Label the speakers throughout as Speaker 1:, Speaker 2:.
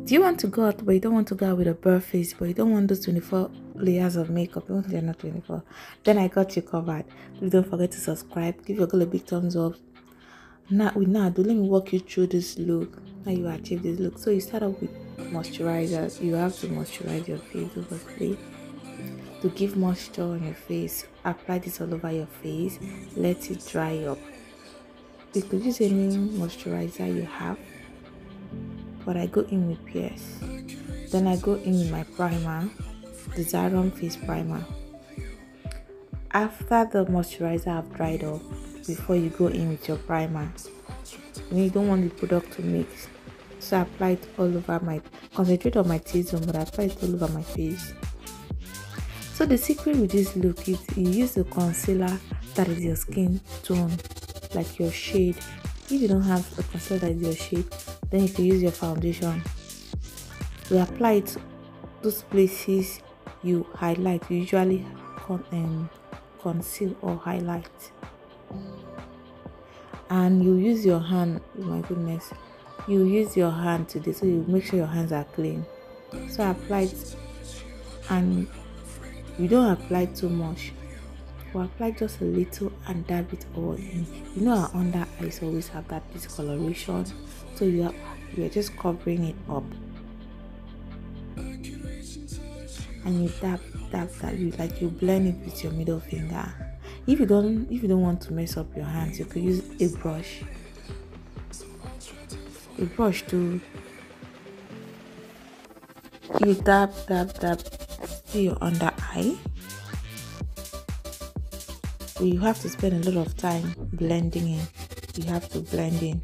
Speaker 1: Do you want to go out but you don't want to go out with a bare face, but you don't want those 24 layers of makeup? Even if they're not 24, then I got you covered. Please don't forget to subscribe, give your girl a big thumbs up. Now let me walk you through this look, how you achieve this look. So you start off with moisturizers. You have to moisturize your face obviously to give moisture on your face. Apply this all over your face, let it dry up. You could use any moisturizer you have, but I go in with Pierce. Then I go in with my primer, the Zaron face primer. After the moisturizer have dried up, before you go in with your primer, you don't want the product to mix, so I apply it all over concentrate on my T-zone, but I apply it all over my face. So the secret with this look is you use the concealer that is your skin tone, like your shade. If you don't have a concealer that is your shade, then you can use your foundation. You apply it those places you highlight. You usually conceal or highlight, and you use your hand. Oh my goodness, you use your hand today, so you make sure your hands are clean. So I apply it, and you don't apply too much. You apply just a little and dab it all in. You know our under eyes always have that discoloration, so you're just covering it up, and you dab, you blend it with your middle finger. If you don't want to mess up your hands, you could use a brush to you dab to your under eye. You have to spend a lot of time blending in. You have to blend in.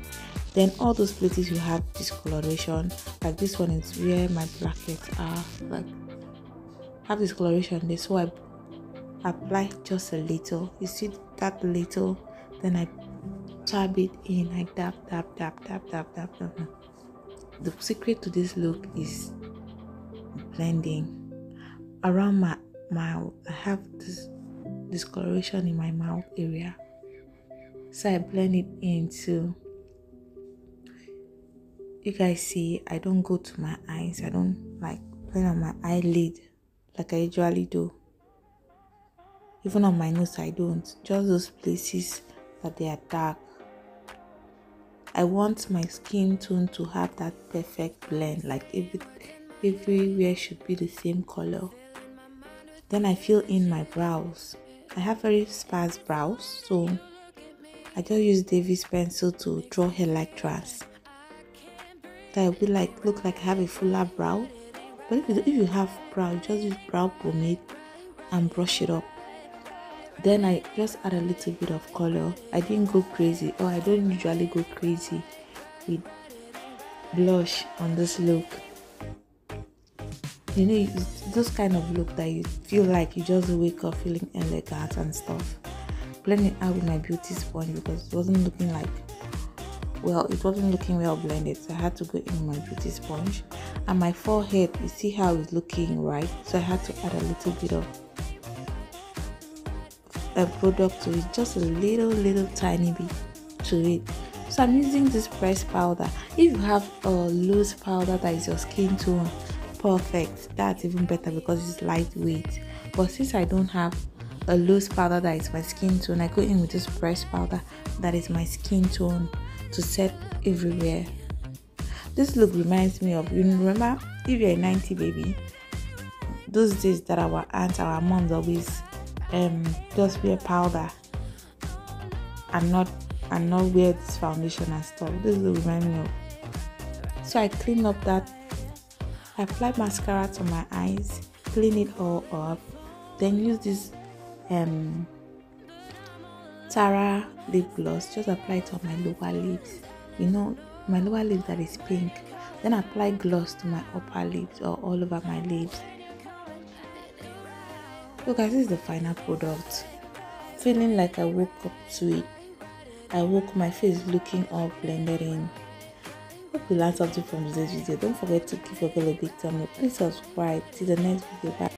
Speaker 1: Then all those places you have discoloration, like this one is where my brackets are, like have discoloration there, so I apply just a little. You see that little, then I tab it in. I dab. The secret to this look is blending. Around my mouth, I have this discoloration in my mouth area, so I blend it into. You guys see, I don't go to my eyes. I don't like blend on my eyelid like I usually do. Even on my nose, I don't. Just those places that they are dark. I want my skin tone to have that perfect blend, like everywhere should be the same color. Then I fill in my brows. I have very sparse brows, so I just use David's pencil to draw hair-like trans. That will look like I have a fuller brow. But if you have brow, you just use brow pomade and brush it up. Then I just add a little bit of color. I didn't go crazy, or I don't usually go crazy with blush on this look. You know, those kind of look that you feel like you just wake up feeling elegant and stuff. Blend it out with my beauty sponge because it wasn't looking well blended, so I had to go in with my beauty sponge. And my forehead, you see how it's looking, right? So I had to add a little bit of a product to it, just a little tiny bit to it. So I'm using this pressed powder. If you have a loose powder that is your skin tone, perfect, that's even better because it's lightweight. But since I don't have a loose powder that is my skin tone, I go in with this pressed powder that is my skin tone to set everywhere. This look reminds me of, you remember, if you're a 90 baby, those days that our aunts, our moms always just wear powder and not wear this foundation and stuff. This will remind me of. So I clean up that. I apply mascara to my eyes, clean it all up, then use this Tara lip gloss. Just apply it on my lower lips. You know, my lower lip that is pink. Then apply gloss to my upper lips or all over my lips. So guys, this is the final product. Feeling like I woke up to it. I woke my face looking all blended in. Hope you learned something from today's video. Don't forget to give your girl a big thumbs up. Please subscribe. See the next video. Bye.